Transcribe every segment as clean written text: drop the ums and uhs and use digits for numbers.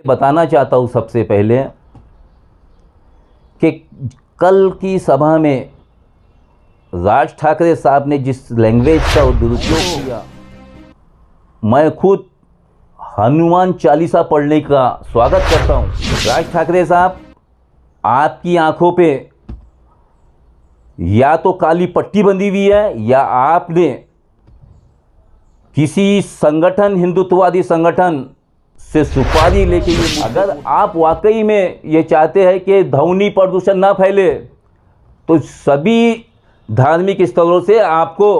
बताना चाहता हूँ सबसे पहले कि कल की सभा में राज ठाकरे साहब ने जिस लैंग्वेज का दुरुपयोग किया, मैं खुद हनुमान चालीसा पढ़ने का स्वागत करता हूँ। राज ठाकरे साहब, आपकी आंखों पे या तो काली पट्टी बंधी हुई है या आपने किसी संगठन, हिंदुत्ववादी संगठन से सुपारी लेके अगर आप वाकई में ये चाहते हैं कि ध्वनि प्रदूषण ना फैले तो सभी धार्मिक स्थलों से आपको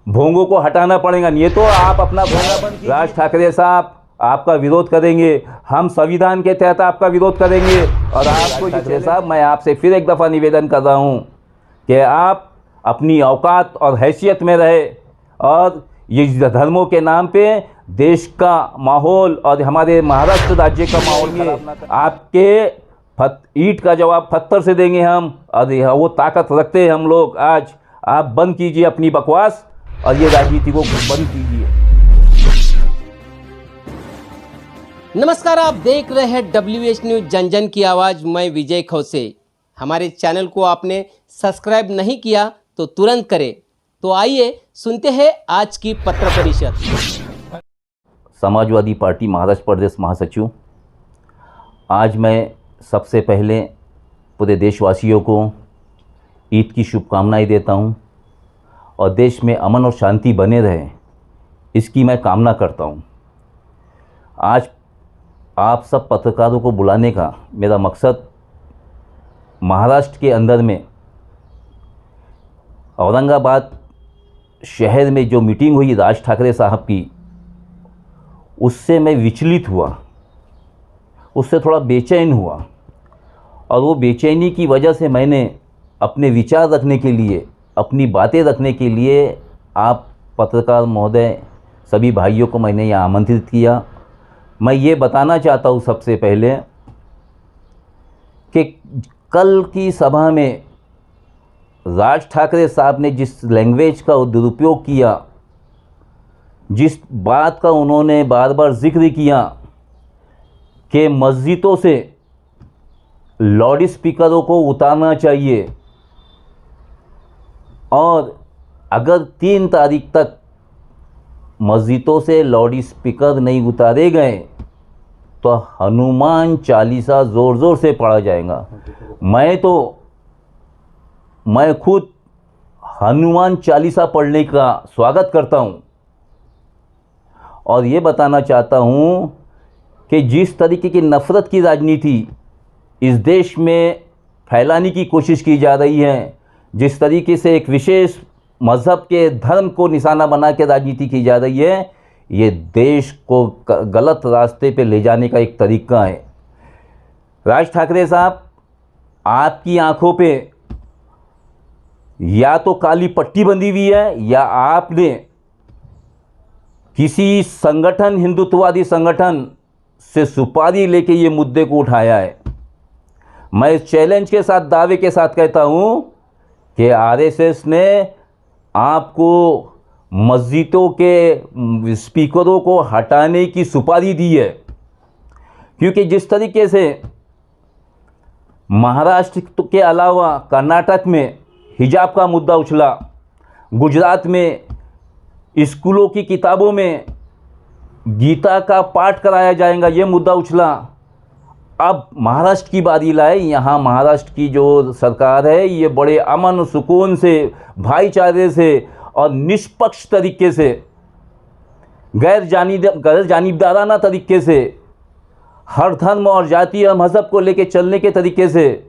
भोंगों को हटाना पड़ेगा, नहीं तो आप अपना भोंगा बंद। राज ठाकरे साहब, आपका विरोध करेंगे, हम संविधान के तहत आपका विरोध करेंगे। और आपको ठाकरे साहब, मैं आपसे फिर एक दफ़ा निवेदन कर रहा हूँ कि आप अपनी औकात और हैसियत में रहे और ये धर्मों के नाम पे देश का माहौल और हमारे महाराष्ट्र राज्य का माहौल, आपके ईंट का जवाब पत्थर से देंगे हम, और वो ताकत रखते हैं हम लोग। आज आप बंद कीजिए अपनी बकवास और ये राजनीति को बंद कीजिए। नमस्कार, आप देख रहे हैं WH न्यूज जन जन की आवाज़। मैं विजय खौसे। हमारे चैनल को आपने सब्सक्राइब नहीं किया तो तुरंत करें। तो आइए सुनते हैं आज की पत्र परिषद। समाजवादी पार्टी महाराष्ट्र प्रदेश महासचिव, आज मैं सबसे पहले पूरे देशवासियों को ईद की शुभकामनाएं देता हूं और देश में अमन और शांति बने रहे, इसकी मैं कामना करता हूं। आज आप सब पत्रकारों को बुलाने का मेरा मकसद महाराष्ट्र के अंदर में औरंगाबाद शहर में जो मीटिंग हुई राज ठाकरे साहब की, उससे मैं विचलित हुआ, उससे थोड़ा बेचैन हुआ। और वो बेचैनी की वजह से मैंने अपने विचार रखने के लिए, अपनी बातें रखने के लिए आप पत्रकार महोदय सभी भाइयों को मैंने यहाँ आमंत्रित किया। मैं ये बताना चाहता हूँ सबसे पहले कि कल की सभा में राज ठाकरे साहब ने जिस लैंग्वेज का दुरुपयोग किया, जिस बात का उन्होंने बार बार जिक्र किया कि मस्जिदों से लाउड स्पीकरों को उतारना चाहिए और अगर 3 तारीख तक मस्जिदों से लाउड स्पीकर नहीं उतारे गए तो हनुमान चालीसा ज़ोर ज़ोर से पढ़ा जाएगा। मैं खुद हनुमान चालीसा पढ़ने का स्वागत करता हूँ और ये बताना चाहता हूँ कि जिस तरीके की नफ़रत की राजनीति इस देश में फैलाने की कोशिश की जा रही है, जिस तरीके से एक विशेष मज़हब के धर्म को निशाना बना के राजनीति की जा रही है, ये देश को गलत रास्ते पे ले जाने का एक तरीका है। राज ठाकरे साहब, आपकी आंखों पे या तो काली पट्टी बंधी हुई है या आपने किसी संगठन, हिंदुत्ववादी संगठन से सुपारी लेके ये मुद्दे को उठाया है। मैं इस चैलेंज के साथ, दावे के साथ कहता हूं कि आरएसएस ने आपको मस्जिदों के स्पीकरों को हटाने की सुपारी दी है, क्योंकि जिस तरीके से महाराष्ट्र के अलावा कर्नाटक में हिजाब का मुद्दा उछला, गुजरात में स्कूलों की किताबों में गीता का पाठ कराया जाएगा, ये मुद्दा उछला। अब महाराष्ट्र की बारी लाए। यहाँ महाराष्ट्र की जो सरकार है, ये बड़े अमन सुकून से, भाईचारे से और निष्पक्ष तरीके से, गैर जानिबदाराना तरीके से, हर धर्म और जाति और मज़हब को लेकर चलने के तरीके से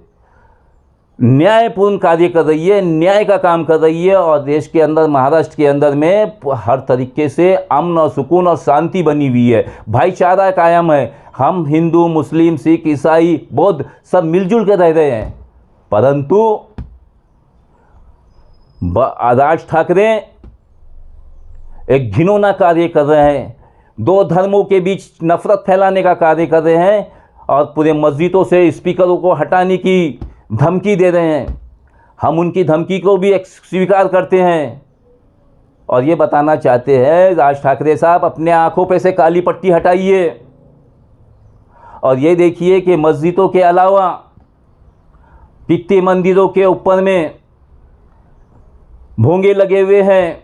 न्यायपूर्ण कार्य कर रही है, न्याय का काम कर रही है और देश के अंदर, महाराष्ट्र के अंदर में हर तरीके से अमन और सुकून और शांति बनी हुई है, भाईचारा कायम है। हम हिंदू, मुस्लिम, सिख, ईसाई, बौद्ध सब मिलजुल के रह रहे हैं। परंतु राज ठाकरे एक घिनौना कार्य कर रहे हैं, 2 धर्मों के बीच नफरत फैलाने का कार्य कर रहे हैं और पूरे मस्जिदों से स्पीकरों को हटाने की धमकी दे रहे हैं। हम उनकी धमकी को भी स्वीकार करते हैं और ये बताना चाहते हैं, राज ठाकरे साहब, अपने आंखों पे से काली पट्टी हटाइए और ये देखिए कि मस्जिदों के अलावा कितने मंदिरों के ऊपर में भोंगे लगे हुए हैं,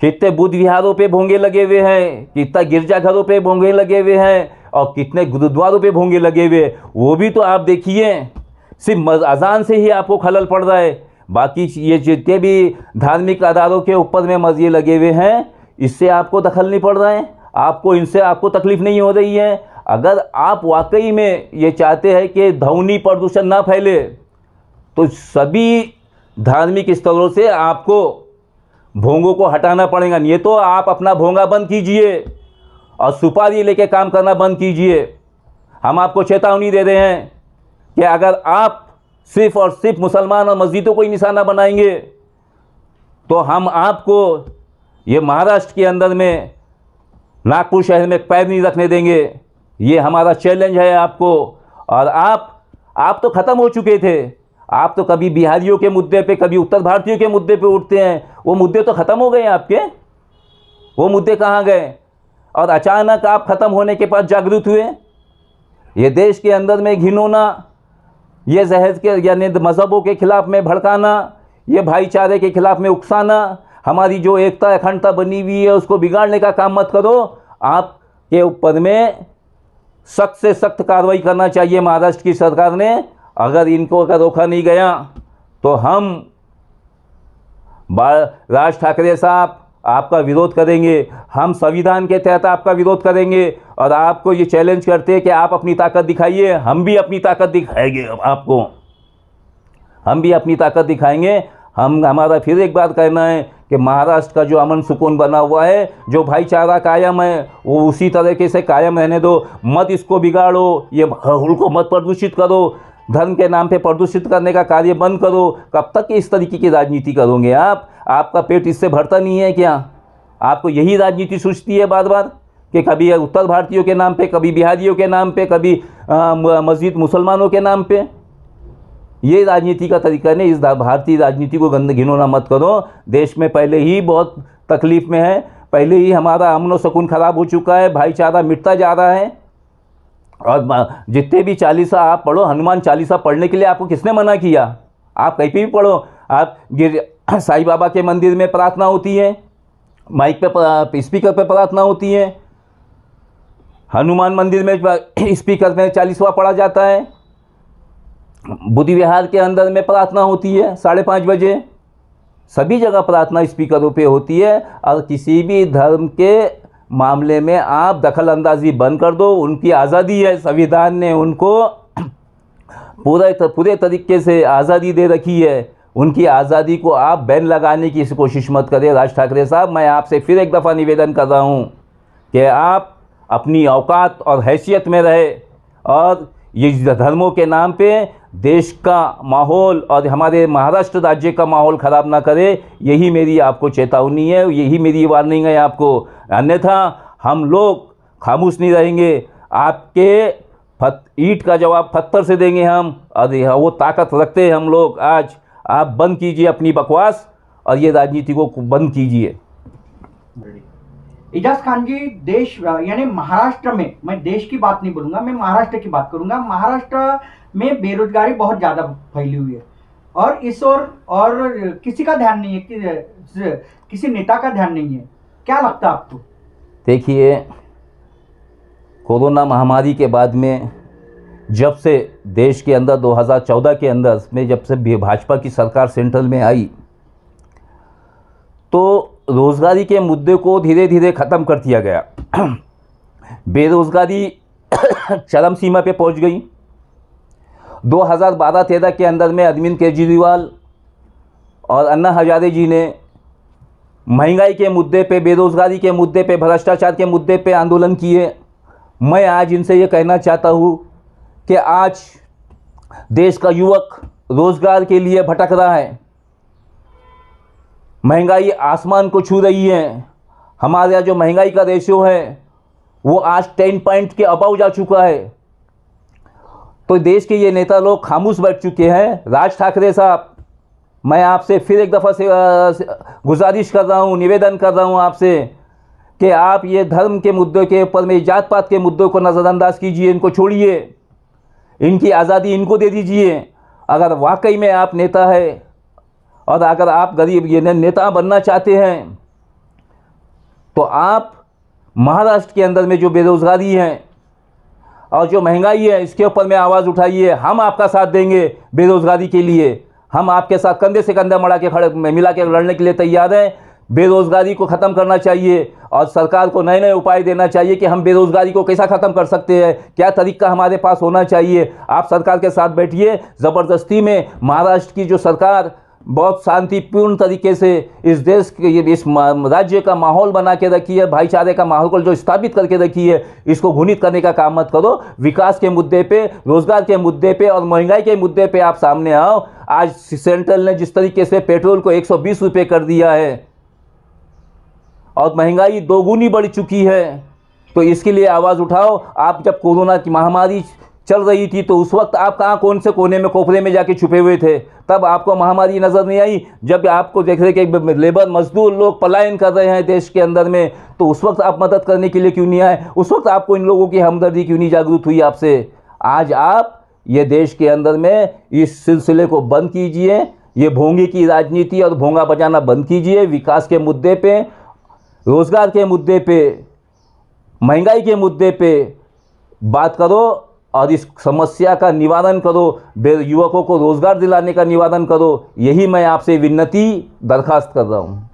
कितने बुद्ध विहारों पे भोंगे लगे हुए हैं, कितना गिरजाघरों पे भोंगे लगे हुए हैं और कितने गुरुद्वारों पे भोंगे लगे हुए हैं। वो भी तो आप देखिए, सिर्फ अजान से ही आपको खलल पड़ रहा है। बाकी ये जितने भी धार्मिक आधारों के ऊपर में मस्जिद लगे हुए हैं, इससे आपको दखल नहीं पड़ रहा है, इनसे आपको तकलीफ़ नहीं हो रही है। अगर आप वाकई में ये चाहते हैं कि ध्वनि प्रदूषण ना फैले, तो सभी धार्मिक स्थलों से आपको भोंगों को हटाना पड़ेगा। ये तो आप अपना भोंगा बंद कीजिए और सुपारी लेके काम करना बंद कीजिए। हम आपको चेतावनी दे रहे हैं कि अगर आप सिर्फ और सिर्फ मुसलमान और मस्जिदों को ही निशाना बनाएंगे, तो हम आपको ये महाराष्ट्र के अंदर में नागपुर शहर में पैर नहीं रखने देंगे। ये हमारा चैलेंज है आपको। और आप तो ख़त्म हो चुके थे। आप तो कभी बिहारियों के मुद्दे पे, कभी उत्तर भारतीयों के मुद्दे पे उठते हैं। वो मुद्दे तो ख़त्म हो गए आपके। वो मुद्दे कहाँ गए? और अचानक आप ख़त्म होने के बाद जागरूक हुए। ये देश के अंदर में घिनौना, ये जहर के यानी मज़हबों के ख़िलाफ़ में भड़काना, ये भाईचारे के ख़िलाफ़ में उकसाना, हमारी जो एकता अखंडता बनी हुई है उसको बिगाड़ने का काम मत करो। आपके ऊपर में सख्त से सख्त कार्रवाई करना चाहिए महाराष्ट्र की सरकार ने। अगर इनको रोका नहीं गया तो हम राज ठाकरे साहब आपका विरोध करेंगे। हम संविधान के तहत आपका विरोध करेंगे और आपको ये चैलेंज करते हैं कि आप अपनी ताकत दिखाइए। हम भी अपनी ताकत दिखाएंगे आपको, हम भी अपनी ताकत दिखाएंगे। हमारा फिर एक बात कहना है कि महाराष्ट्र का जो अमन सुकून बना हुआ है, जो भाईचारा कायम है, वो उसी तरीके से कायम रहने दो। मत इसको बिगाड़ो, ये माहौल को मत प्रदूषित करो, धर्म के नाम पे प्रदूषित करने का कार्य बंद करो। कब तक इस तरीके की राजनीति करोगे आप? आपका पेट इससे भरता नहीं है क्या? आपको यही राजनीति सूझती है बार बार कि कभी उत्तर भारतीयों के नाम पे, कभी बिहारियों के नाम पे, कभी मस्जिद मुसलमानों के नाम पे? ये राजनीति का तरीका नहीं। इस भारतीय राजनीति को घिनौना मत करो। देश में पहले ही बहुत तकलीफ़ में है, पहले ही हमारा अमन और सुकून ख़राब हो चुका है, भाईचारा मिटता जा रहा है। और जितने भी चालीसा आप पढ़ो, हनुमान चालीसा पढ़ने के लिए आपको किसने मना किया? आप कहीं पे भी पढ़ो। आप साईं बाबा के मंदिर में प्रार्थना होती है, माइक पे स्पीकर पे प्रार्थना होती है, हनुमान मंदिर में स्पीकर में चालीसवा पढ़ा जाता है, बुद्ध विहार के अंदर में प्रार्थना होती है 5:30 बजे। सभी जगह प्रार्थना स्पीकरों पे होती है। और किसी भी धर्म के मामले में आप दखल अंदाजी बंद कर दो। उनकी आज़ादी है, संविधान ने उनको पूरे तरीके से आज़ादी दे रखी है। उनकी आज़ादी को आप बैन लगाने की कोशिश मत करें। राज ठाकरे साहब, मैं आपसे फिर एक दफ़ा निवेदन कर रहा हूँ कि आप अपनी औकात और हैसियत में रहे और ये धर्मों के नाम पे देश का माहौल और हमारे महाराष्ट्र राज्य का माहौल ख़राब ना करे। यही मेरी आपको चेतावनी है, यही मेरी वार्निंग है आपको। अन्यथा हम लोग खामोश नहीं रहेंगे। आपके ईंट का जवाब पत्थर से देंगे हम, और वो ताकत रखते हैं हम लोग। आज आप बंद कीजिए अपनी बकवास और ये राजनीति को बंद कीजिए। इजाज खान जी, देश यानी महाराष्ट्र में, मैं देश की बात नहीं बोलूंगा, मैं महाराष्ट्र की बात करूंगा। महाराष्ट्र में बेरोजगारी बहुत ज्यादा फैली हुई है और इस और किसी का ध्यान नहीं है, किसी नेता का ध्यान नहीं है। क्या लगता है आपको? देखिए, कोरोना महामारी के बाद में जब से देश के अंदर 2014 के अंदर में जब से भाजपा की सरकार सेंट्रल में आई, तो रोज़गारी के मुद्दे को धीरे धीरे ख़त्म कर दिया गया। बेरोज़गारी चरम सीमा पे पहुंच गई। 2012-13 के अंदर में अरविंद केजरीवाल और अन्ना हजारे जी ने महंगाई के मुद्दे पे, बेरोज़गारी के मुद्दे पे, भ्रष्टाचार के मुद्दे पे आंदोलन किए। मैं आज इनसे ये कहना चाहता हूँ कि आज देश का युवक रोज़गार के लिए भटक रहा है। महंगाई आसमान को छू रही है। हमारे यहाँ जो महंगाई का रेशियो है वो आज 10 पॉइंट के अबाव जा चुका है। तो देश के ये नेता लोग खामोश बैठ चुके हैं। राज ठाकरे साहब, मैं आपसे फिर एक दफ़ा से गुजारिश कर रहा हूँ, निवेदन कर रहा हूँ आपसे कि आप ये धर्म के मुद्दे के ऊपर में जात पात के मुद्दों को नज़रअंदाज कीजिए, इनको छोड़िए, इनकी आज़ादी इनको दे दीजिए। अगर वाकई में आप नेता है और अगर आप गरीब ये नेता बनना चाहते हैं तो आप महाराष्ट्र के अंदर में जो बेरोज़गारी है और जो महंगाई है इसके ऊपर में आवाज़ उठाइए। हम आपका साथ देंगे बेरोज़गारी के लिए, हम आपके साथ कंधे से कंधा मिला के लड़ने के लिए तैयार हैं। बेरोज़गारी को ख़त्म करना चाहिए और सरकार को नए नए उपाय देना चाहिए कि हम बेरोज़गारी को कैसा ख़त्म कर सकते हैं, क्या तरीका हमारे पास होना चाहिए। आप सरकार के साथ बैठिए। ज़बरदस्ती में महाराष्ट्र की जो सरकार बहुत शांतिपूर्ण तरीके से इस देश के इस राज्य का माहौल बना के रखी है, भाईचारे का माहौल को जो स्थापित करके रखी है, इसको घुनित करने का काम मत करो। विकास के मुद्दे पे, रोज़गार के मुद्दे पे और महंगाई के मुद्दे पे आप सामने आओ। आज सेंट्रल ने जिस तरीके से पेट्रोल को 120 रुपये कर दिया है और महंगाई दोगुनी बढ़ चुकी है, तो इसके लिए आवाज़ उठाओ। आप जब कोरोना की महामारी चल रही थी तो उस वक्त आप कहाँ कौन से कोने में कोपरे में जाके छुपे हुए थे? तब आपको महामारी नज़र नहीं आई। जब आपको देख रहे कि लेबर मजदूर लोग पलायन कर रहे हैं देश के अंदर में, तो उस वक्त आप मदद करने के लिए क्यों नहीं आए? उस वक्त आपको इन लोगों की हमदर्दी क्यों नहीं जागरूक हुई आपसे? आज आप ये देश के अंदर में इस सिलसिले को बंद कीजिए। ये भोंगे की राजनीति और भोंगा बजाना बंद कीजिए। विकास के मुद्दे पे, रोज़गार के मुद्दे पे, महंगाई के मुद्दे पे बात करो और इस समस्या का निवारण करो। युवकों को रोज़गार दिलाने का निवारण करो। यही मैं आपसे विनती दरखास्त कर रहा हूँ।